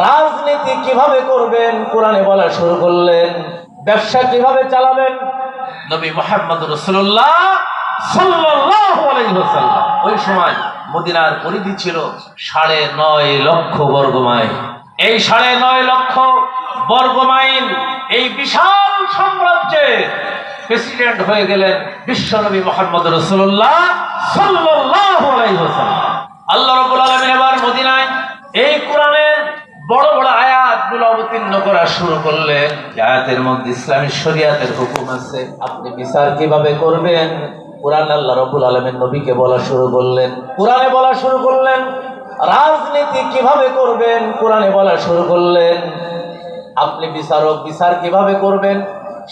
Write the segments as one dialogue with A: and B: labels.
A: রাজনীতি কিভাবে করবেন কোরআনে বলা শুরু করলেন। ব্যবসা কিভাবে চালাবেন নবী মুহাম্মদ রাসূলুল্লাহ সাল্লাল্লাহু আলাইহি ওয়াসাল্লাম ওই সময় মদিনার পরিধি ছিল 9.5 লক্ষ বর্গ মাইল। এই 9.5 লক্ষ বর্গ মাইল এই বিশাল সাম্রাজ্যের প্রেসিডেন্ট হয়ে গেলেন বিশ্বনবী মুহাম্মদ রাসূলুল্লাহ সাল্লাল্লাহু আলাইহি ওয়াসাল্লাম। আল্লাহ রাব্বুল আলামিন এবার মদিনায় এই কোরআনের বড় বড় আয়াতগুলো অবতীর্ণ করা শুরু করলেন। আয়াতের মধ্যে ইসলামী শরিয়াতের হুকুম আছে, আপনি বিচার কিভাবে করবেন কোরআন আল্লাহ রাব্বুল আলামিন নবীকে বলা শুরু করলেন। কোরআনে বলা শুরু করলেন। রাজনীতি কিভাবে করবেন কোরআনে বলা শুরু করলেন। আপনি বিচার কিভাবে করবেন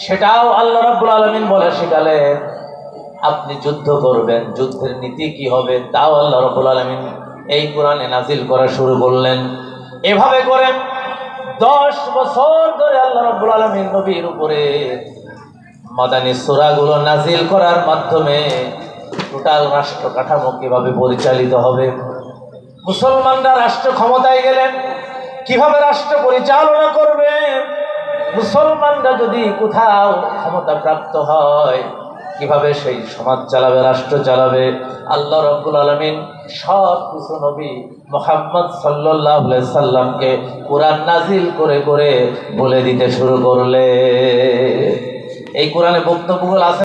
A: সেটাও আল্লাহ রাব্বুল আলামিন বলে শেখালেন। আপনি যুদ্ধ করবেন, যুদ্ধের নীতি কি হবে তাও আল্লাহ রাব্বুল আলামিন এই কোরআনে নাজিল করা শুরু করলেন। এভাবে করে 10 বছর ধরে আল্লাহ রাব্বুল আলামিন নবীর উপরে মাদানী সূরাগুলো নাজিল করার মাধ্যমে টোটাল রাষ্ট্র কাঠামো কিভাবে পরিচালিত হবে, মুসলমানরা রাষ্ট্র ক্ষমতায় গেলেন কিভাবে রাষ্ট্র পরিচালনা করবে, মুসলমানরা যদি কোথাও ক্ষমতা প্রাপ্ত হয় কিভাবে সেই সমাজ চালাবে, রাষ্ট্র চালাবে, আল্লাহ রাব্বুল আলামিন সব কিছু নবী মুহাম্মদ সাল্লাল্লাহু আলাইহি সাল্লামকে কোরআন নাজিল করে করে বলে দিতে শুরু করলে। এই কোরআনে বক্তব্যগুলো আছে।